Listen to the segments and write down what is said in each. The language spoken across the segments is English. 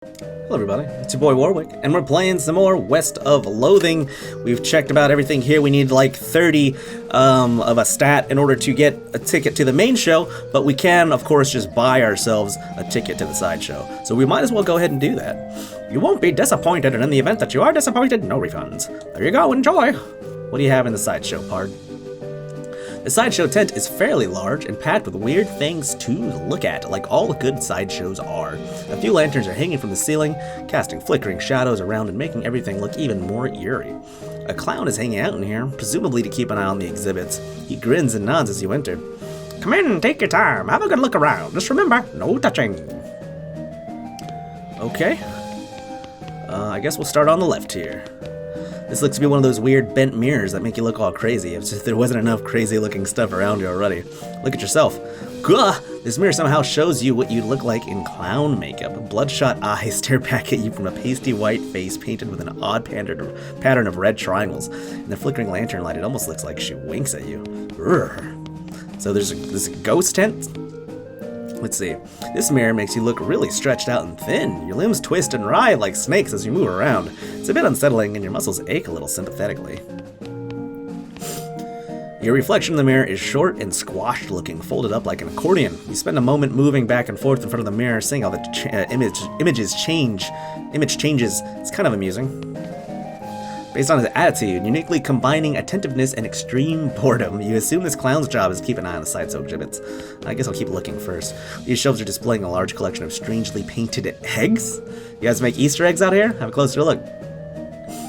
Hello everybody, it's your boy Warwick, and we're playing some more West of Loathing. We've checked about everything here. We need like 30 of a stat in order to get a ticket to the main show, but we can, of course, just buy ourselves a ticket to the side show. So we might as well go ahead and do that. You won't be disappointed, and in the event that you are disappointed, no refunds. There you go, enjoy! What do you have in the sideshow, Pard? The sideshow tent is fairly large and packed with weird things to look at, like all good sideshows are. A few lanterns are hanging from the ceiling, casting flickering shadows around and making everything look even more eerie. A clown is hanging out in here, presumably to keep an eye on the exhibits. He grins and nods as you enter. Come in, take your time, have a good look around. Just remember, no touching. Okay. I guess we'll start on the left here. This looks to be one of those weird bent mirrors that make you look all crazy, if there wasn't enough crazy looking stuff around you already. Look at yourself. Gah! This mirror somehow shows you what you'd look like in clown makeup. Bloodshot eyes stare back at you from a pasty white face painted with an odd pattern of red triangles. In the flickering lantern light, it almost looks like she winks at you. Urgh. So there's this ghost tent? Let's see. This mirror makes you look really stretched out and thin. Your limbs twist and writhe like snakes as you move around. It's a bit unsettling and your muscles ache a little sympathetically. Your reflection in the mirror is short and squashed looking, folded up like an accordion. You spend a moment moving back and forth in front of the mirror, seeing how the image changes. It's kind of amusing. Based on his attitude, uniquely combining attentiveness and extreme boredom, you assume this clown's job is to keep an eye on the sideshow exhibits. I guess I'll keep looking first. These shelves are displaying a large collection of strangely painted eggs. You guys make Easter eggs out here? Have a closer look.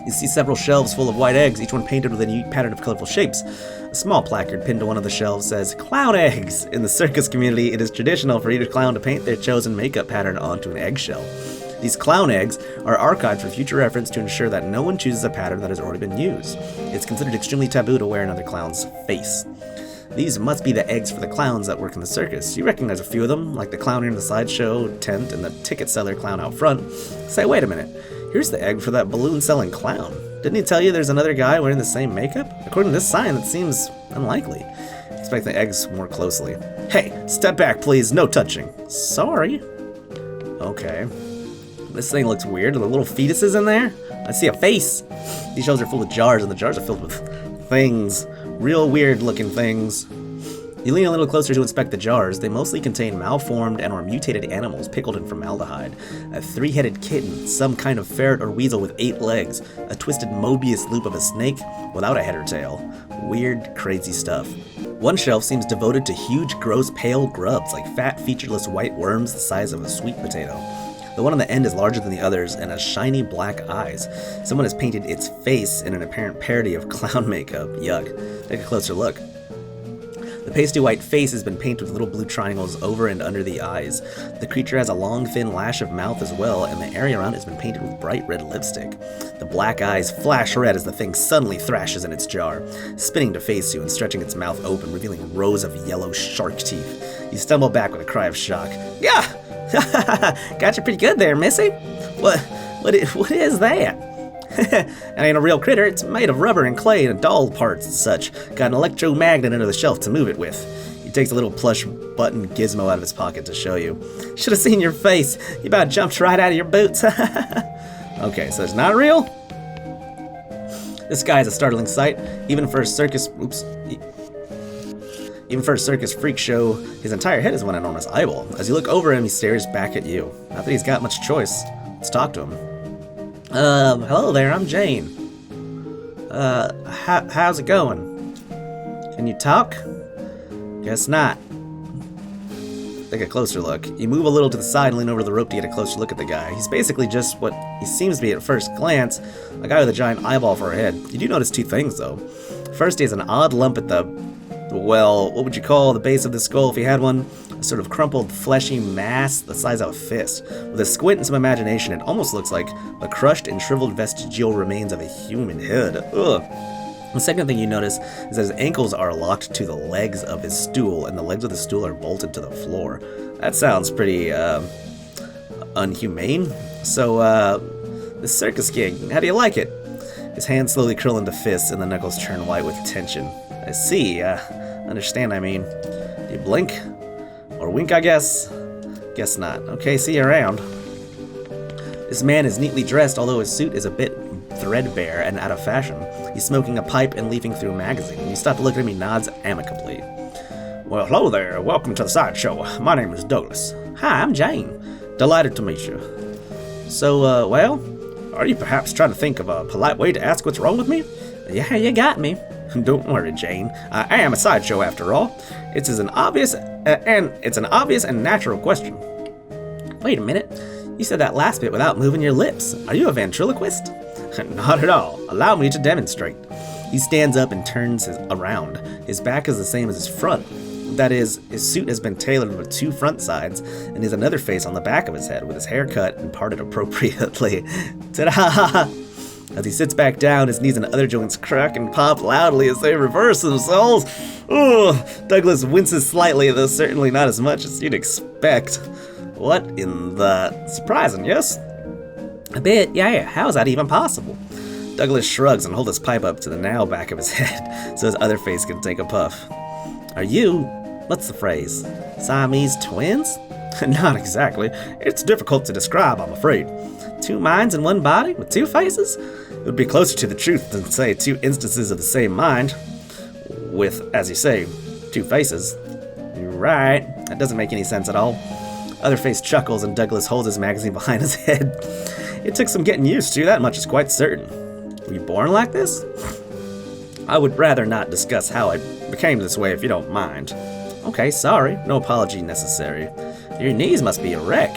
You see several shelves full of white eggs, each one painted with a unique pattern of colorful shapes. A small placard pinned to one of the shelves says, "Clown eggs!" In the circus community, it is traditional for each clown to paint their chosen makeup pattern onto an eggshell. These clown eggs are archived for future reference to ensure that no one chooses a pattern that has already been used. It's considered extremely taboo to wear another clown's face. These must be the eggs for the clowns that work in the circus. You recognize a few of them, like the clown here in the sideshow tent and the ticket seller clown out front. Say, wait a minute, here's the egg for that balloon-selling clown. Didn't he tell you there's another guy wearing the same makeup? According to this sign, that seems unlikely. Inspect the eggs more closely. Hey, step back please, no touching. Sorry. Okay. This thing looks weird. Are the little fetuses in there? I see a face. These shelves are full of jars, and the jars are filled with things. Real weird looking things. You lean a little closer to inspect the jars. They mostly contain malformed and or mutated animals pickled in formaldehyde. A three-headed kitten, some kind of ferret or weasel with 8 legs, a twisted Mobius loop of a snake without a head or tail. Weird, crazy stuff. One shelf seems devoted to huge, gross, pale grubs, like fat, featureless white worms the size of a sweet potato. The one on the end is larger than the others and has shiny black eyes. Someone has painted its face in an apparent parody of clown makeup. Yuck. Take a closer look. The pasty white face has been painted with little blue triangles over and under the eyes. The creature has a long, thin lash of mouth as well, and the area around it has been painted with bright red lipstick. The black eyes flash red as the thing suddenly thrashes in its jar, spinning to face you and stretching its mouth open, revealing rows of yellow shark teeth. You stumble back with a cry of shock. Yeah! Got you pretty good there, Missy. What is that? It ain't a real critter. It's made of rubber and clay and doll parts and such. Got an electromagnet under the shelf to move it with. He takes a little plush button gizmo out of his pocket to show you. Should have seen your face. You about jumped right out of your boots. Okay, so it's not real? This guy is a startling sight, even for a circus. Even for a circus freak show, his entire head is one enormous eyeball. As you look over him, he stares back at you. Not that he's got much choice. Let's talk to him. Hello there, I'm Jane. How's it going? Can you talk? Guess not. Take a closer look. You move a little to the side and lean over the rope to get a closer look at the guy. He's basically just what he seems to be at first glance, a guy with a giant eyeball for a head. You do notice 2 things, though. First, he has an odd lump at the well, what would you call the base of the skull if he had one? A sort of crumpled, fleshy mass the size of a fist. With a squint and some imagination, it almost looks like the crushed and shriveled vestigial remains of a human head. Ugh. The second thing you notice is that his ankles are locked to the legs of his stool, and the legs of the stool are bolted to the floor. That sounds pretty, unhumane. So, the circus king, how do you like it? His hands slowly curl into fists, and the knuckles turn white with tension. I see, understand, I mean. Do you blink? Or wink, I guess? Guess not. Okay, see you around. This man is neatly dressed, although his suit is a bit threadbare and out of fashion. He's smoking a pipe and leafing through a magazine. He stops to look at me, nods amicably. Well, hello there. Welcome to the sideshow. My name is Douglas. Hi, I'm Jane. Delighted to meet you. So, well, are you perhaps trying to think of a polite way to ask what's wrong with me? Yeah, you got me. Don't worry, Jane. I am a sideshow after all. It's an obvious and natural question. Wait a minute. You said that last bit without moving your lips. Are you a ventriloquist? Not at all. Allow me to demonstrate. He stands up and turns around. His back is the same as his front. That is, his suit has been tailored with 2 front sides, and he has another face on the back of his head with his hair cut and parted appropriately. Ta-da! As he sits back down, his knees and other joints crack and pop loudly as they reverse themselves. Oh, Douglas winces slightly, though certainly not as much as you'd expect. What in the... Surprising, yes? A bit, yeah. How is that even possible? Douglas shrugs and holds his pipe up to the now back of his head so his other face can take a puff. Are you... what's the phrase? Siamese twins? Not exactly. It's difficult to describe, I'm afraid. 2 minds in one body with 2 faces? It would be closer to the truth than, say, 2 instances of the same mind. With, as you say, 2 faces. You're right. That doesn't make any sense at all. Otherface chuckles and Douglas holds his magazine behind his head. It took some getting used to, that much is quite certain. Were you born like this? I would rather not discuss how I became this way if you don't mind. Okay, sorry. No apology necessary. Your knees must be a wreck.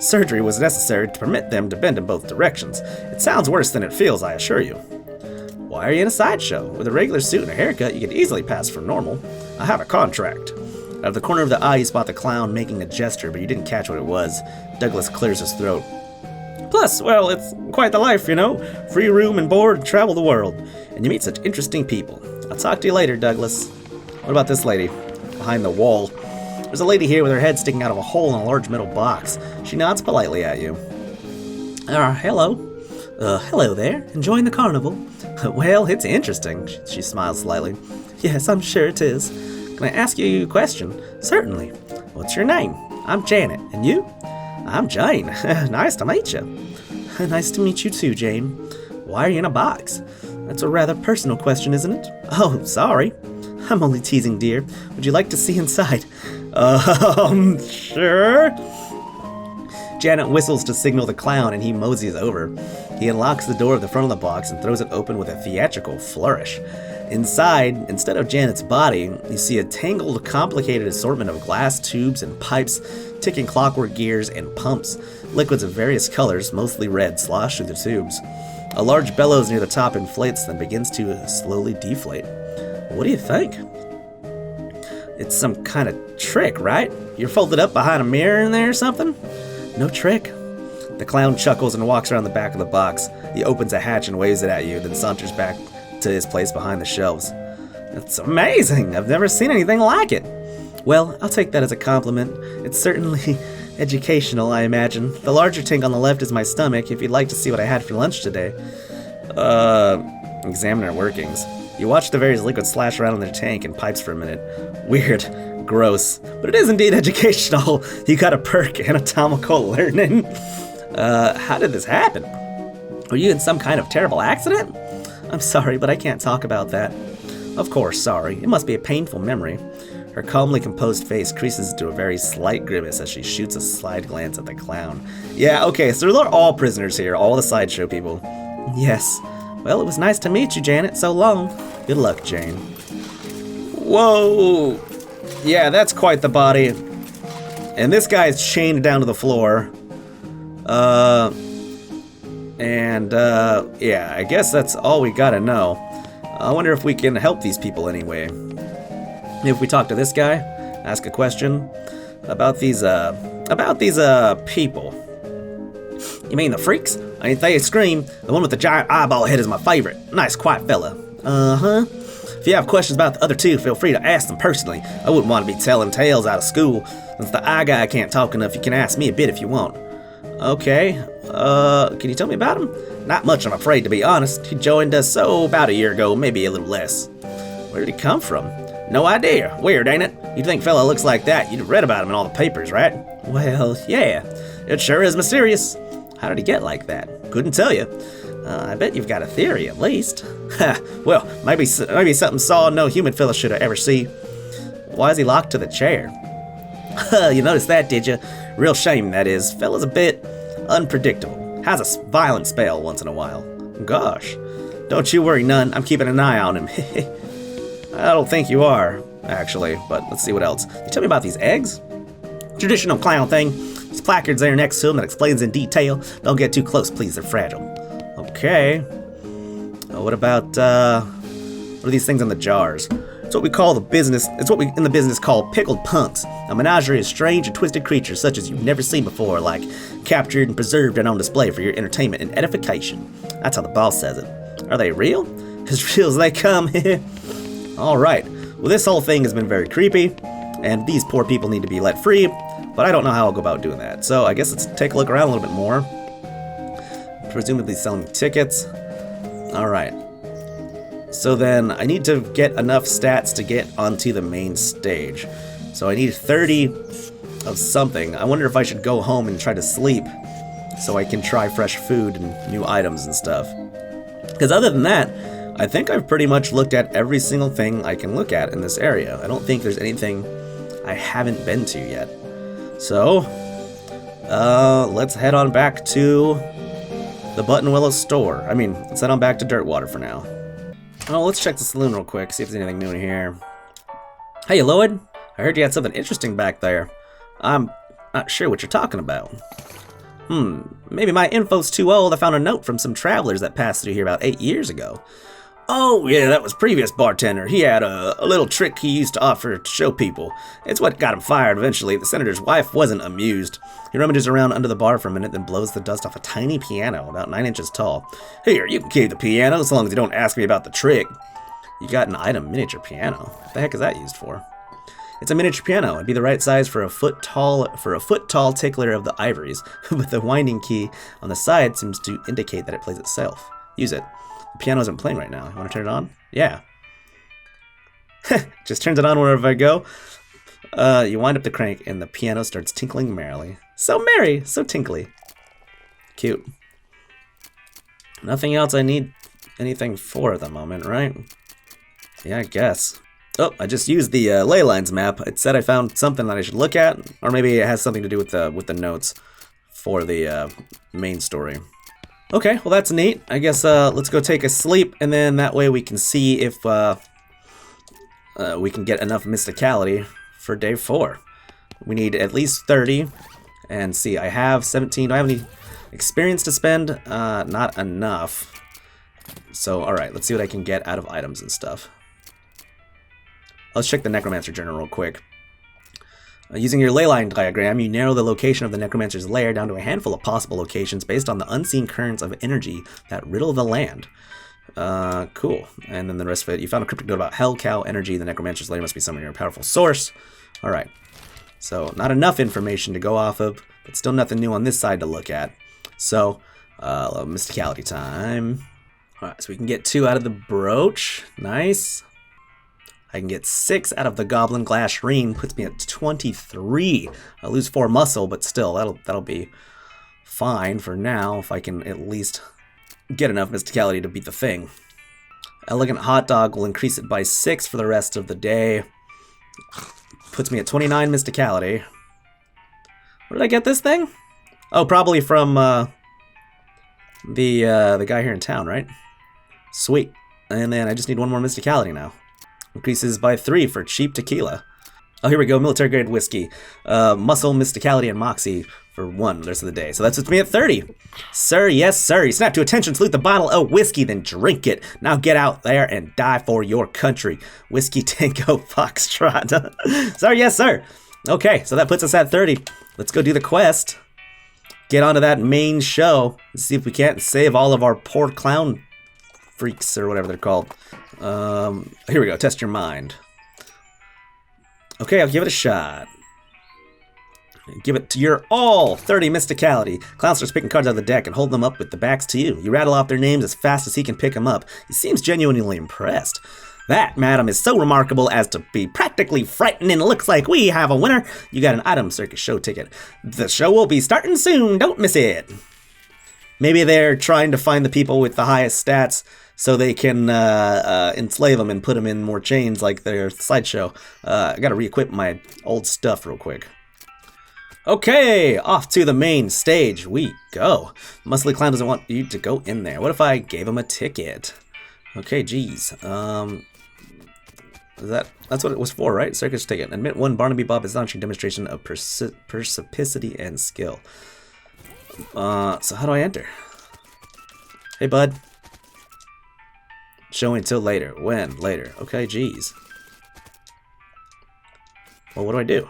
Surgery was necessary to permit them to bend in both directions. It sounds worse than it feels, I assure you. Why are you in a sideshow? With a regular suit and a haircut, you could easily pass for normal. I have a contract. Out of the corner of the eye, you spot the clown making a gesture, but you didn't catch what it was. Douglas clears his throat. Plus, well, it's quite the life, you know. Free room and board and travel the world. And you meet such interesting people. I'll talk to you later, Douglas. What about this lady? Behind the wall. There's a lady here with her head sticking out of a hole in a large metal box. She nods politely at you. Hello. Hello there. Enjoying the carnival? Well, it's interesting. She smiles slightly. Yes, I'm sure it is. Can I ask you a question? Certainly. What's your name? I'm Janet. And you? I'm Jane. Nice to meet you. Nice to meet you too, Jane. Why are you in a box? That's a rather personal question, isn't it? Oh, sorry. I'm only teasing, dear. Would you like to see inside? Sure. Janet whistles to signal the clown and he moseys over. He unlocks the door of the front of the box and throws it open with a theatrical flourish. Inside, instead of Janet's body, you see a tangled, complicated assortment of glass tubes and pipes, ticking clockwork gears and pumps. Liquids of various colors, mostly red, slosh through the tubes. A large bellows near the top inflates, then begins to slowly deflate. What do you think? It's some kind of trick, right? You're folded up behind a mirror in there or something? No trick. The clown chuckles and walks around the back of the box. He opens a hatch and waves it at you, then saunters back to his place behind the shelves. That's amazing! I've never seen anything like it. Well, I'll take that as a compliment. It's certainly educational, I imagine. The larger tank on the left is my stomach, if you'd like to see what I had for lunch today. Examine our workings. You watch the various liquids slash around in their tank and pipes for a minute. Weird. Gross. But it is indeed educational. You got a perk, anatomical learning. How did this happen? Were you in some kind of terrible accident? I'm sorry, but I can't talk about that. Of course, sorry. It must be a painful memory. Her calmly composed face creases into a very slight grimace as she shoots a side glance at the clown. Yeah, okay, so they're all prisoners here, all the sideshow people. Yes. Well, it was nice to meet you, Janet. So long. Good luck, Jane. Whoa! Yeah, that's quite the body. And this guy's chained down to the floor. Yeah, I guess that's all we gotta know. I wonder if we can help these people anyway. If we talk to this guy, ask a question about these people. You mean the freaks? Ain't they a scream? The one with the giant eyeball head is my favorite. Nice, quiet fella. Uh-huh. If you have questions about the other two, feel free to ask them personally. I wouldn't want to be telling tales out of school. Since the eye guy can't talk enough, you can ask me a bit if you want. Okay. Can you tell me about him? Not much, I'm afraid, to be honest. He joined us, about a year ago, maybe a little less. Where did he come from? No idea. Weird, ain't it? You'd think fella looks like that. You'd have read about him in all the papers, right? Well, yeah. It sure is mysterious. How did he get like that? Couldn't tell you. I bet you've got a theory, at least. Well, maybe something saw no human fella should have ever see. Why is he locked to the chair? You noticed that, did you? Real shame, that is. Fella's a bit unpredictable. Has a violent spell once in a while. Gosh. Don't you worry none, I'm keeping an eye on him. I don't think you are, actually, but let's see what else. You tell me about these eggs? Traditional clown thing. There's placards there next to them that explains in detail. Don't get too close, please, they're fragile. Okay. What about, what are these things in the jars? It's what we call it's what we in the business call pickled punks. A menagerie of strange and twisted creatures such as you've never seen before, like captured and preserved and on display for your entertainment and edification. That's how the boss says it. Are they real? As real as they come. Alright. Well, this whole thing has been very creepy, and these poor people need to be let free, but I don't know how I'll go about doing that. So I guess let's take a look around a little bit more. Presumably selling tickets. Alright. So then I need to get enough stats to get onto the main stage. So I need 30 of something. I wonder if I should go home and try to sleep so I can try fresh food and new items and stuff. Because other than that, I think I've pretty much looked at every single thing I can look at in this area. I don't think there's anything I haven't been to yet. So, let's head on back to the Buttonwillow store. Let's head on back to Dirtwater for now. Oh, let's check the saloon real quick, see if there's anything new in here. Hey, Lloyd. I heard you had something interesting back there. I'm not sure what you're talking about. Maybe my info's too old. I found a note from some travelers that passed through here about 8 years ago. Oh, yeah, that was previous bartender. He had a little trick he used to offer to show people. It's what got him fired eventually. The senator's wife wasn't amused. He rummages around under the bar for a minute, then blows the dust off a tiny piano about 9 inches tall. Here, you can keep the piano as long as you don't ask me about the trick. You got an item miniature piano. What the heck is that used for? It's a miniature piano. It'd be the right size for a foot tall tickler of the ivories, but the winding key on the side seems to indicate that it plays itself. Use it. The piano isn't playing right now. You want to turn it on? Yeah. Just turns it on wherever I go. You wind up the crank and the piano starts tinkling merrily. So merry, so tinkly. Cute. Nothing else I need anything for at the moment, right? Yeah, I guess. Oh, I just used the ley lines map. It said I found something that I should look at, or maybe it has something to do with the notes for the main story. Okay, well that's neat. I guess let's go take a sleep, and then that way we can see if we can get enough mysticality for day 4. We need at least 30, and see, I have 17. Do I have any experience to spend? Not enough. So, alright, let's see what I can get out of items and stuff. Let's check the Necromancer Journal real quick. Using your ley line diagram, you narrow the location of the Necromancer's lair down to a handful of possible locations based on the unseen currents of energy that riddle the land. Cool. And then the rest of it, you found a cryptic note about Hell Cow energy. The Necromancer's lair must be somewhere near a powerful source. Alright. So, not enough information to go off of, but still nothing new on this side to look at. So, mysticality time. Alright, so we can get 2 out of the brooch. Nice. I can get 6 out of the Goblin Glass Ring, puts me at 23. I lose 4 muscle, but still, that'll be fine for now, if I can at least get enough mysticality to beat the thing. Elegant Hot Dog will increase it by 6 for the rest of the day. Puts me at 29 mysticality. Where did I get this thing? Oh, probably from the guy here in town, right? Sweet. And then I just need 1 more mysticality now. Increases by 3 for cheap tequila. Oh, here we go. Military grade whiskey. Muscle, mysticality, and moxie for 1 the rest of the day. So that's me at 30. Sir, yes, sir. You snap to attention, salute the bottle of whiskey, then drink it. Now get out there and die for your country. Whiskey Tango Foxtrot. Sir, yes, sir. Okay, so that puts us at 30. Let's go do the quest. Get onto that main show. And see if we can't save all of our poor clown freaks, or whatever they're called. Here we go, test your mind. Okay, I'll give it a shot. Give it to your all! 30 mysticality. Clown starts picking cards out of the deck and hold them up with the backs to you. You rattle off their names as fast as he can pick them up. He seems genuinely impressed. That, madam, is so remarkable as to be practically frightening. Looks like we have a winner. You got an item circus show ticket. The show will be starting soon. Don't miss it. Maybe they're trying to find the people with the highest stats so they can enslave them and put them in more chains like their slideshow. I gotta re-equip my old stuff real quick. Okay, off to the main stage we go. Muscly Clown doesn't want you to go in there. What if I gave him a ticket? Okay, geez. That's what it was for, right? Circus ticket. Admit one Barnaby Bob astonishing demonstration of perspicacity and skill. So how do I enter? Hey, bud. Showing until later. When? Later. Okay, geez. Well, what do I do?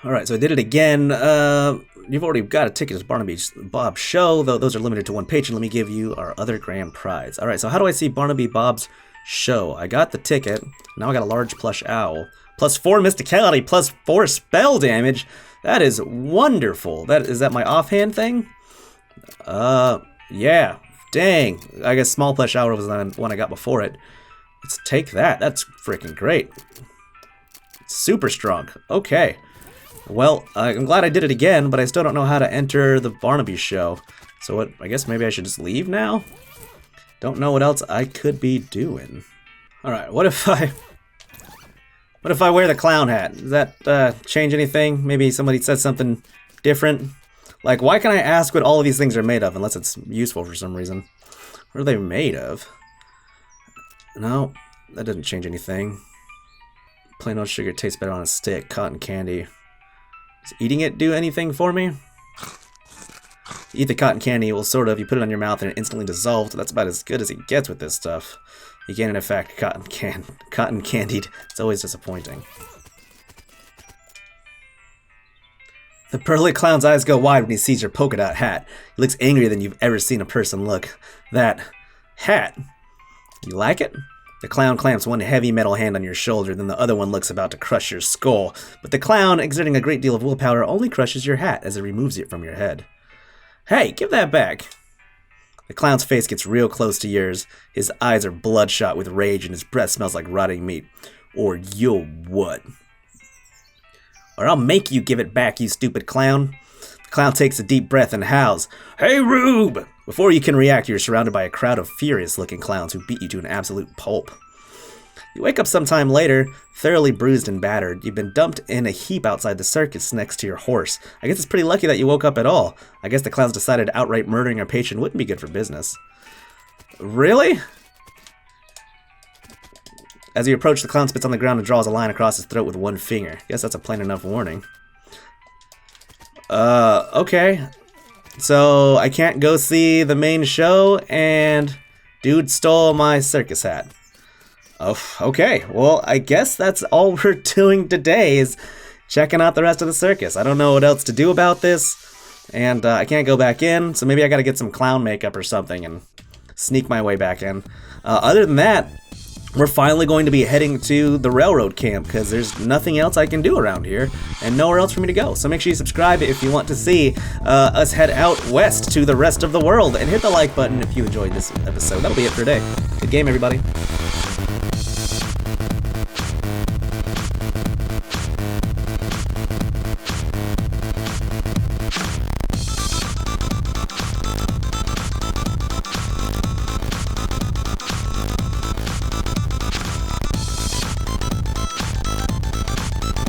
Alright, so I did it again. You've already got a ticket to Barnaby Bob's show, though those are limited to one patron. Let me give you our other grand prize. Alright, so how do I see Barnaby Bob's show? I got the ticket. Now I got a large plush owl. Plus 4 mysticality, plus 4 spell damage. That is wonderful. Is that my offhand thing? Yeah. Dang. I guess small plush owl was the one I got before it. Let's take that. That's freaking great. Super strong. Okay. Well, I'm glad I did it again, but I still don't know how to enter the Barnaby show. So what? I guess maybe I should just leave now? Don't know what else I could be doing. Alright, what if I wear the clown hat? Does that change anything? Maybe somebody says something different? Like, why can I ask what all of these things are made of unless it's useful for some reason? What are they made of? No, that doesn't change anything. Plain old sugar tastes better on a stick. Cotton candy. Does eating it do anything for me? Eat the cotton candy, well, sort of. You put it on your mouth and it instantly dissolves. That's about as good as it gets with this stuff. You can, in effect, cotton candied. It's always disappointing. The pearly clown's eyes go wide when he sees your polka dot hat. He looks angrier than you've ever seen a person look. That hat. You like it? The clown clamps one heavy metal hand on your shoulder, then the other one looks about to crush your skull. But the clown, exerting a great deal of willpower, only crushes your hat as it removes it from your head. Hey, give that back. The clown's face gets real close to yours. His eyes are bloodshot with rage and his breath smells like rotting meat. Or you'll what? Or I'll make you give it back, you stupid clown. The clown takes a deep breath and howls, "Hey, Rube!" Before you can react, you're surrounded by a crowd of furious-looking clowns who beat you to an absolute pulp. You wake up sometime later, thoroughly bruised and battered. You've been dumped in a heap outside the circus next to your horse. I guess it's pretty lucky that you woke up at all. I guess the clowns decided outright murdering our patron wouldn't be good for business. Really? As you approach, the clown spits on the ground and draws a line across his throat with one finger. Guess that's a plain enough warning. Okay. So, I can't go see the main show, and dude stole my circus hat. Oh, okay. Well, I guess that's all we're doing today is checking out the rest of the circus. I don't know what else to do about this, and I can't go back in, so maybe I gotta get some clown makeup or something and sneak my way back in. Other than that, we're finally going to be heading to the railroad camp because there's nothing else I can do around here and nowhere else for me to go. So make sure you subscribe if you want to see us head out west to the rest of the world, and hit the like button if you enjoyed this episode. That'll be it for today. Good game, everybody.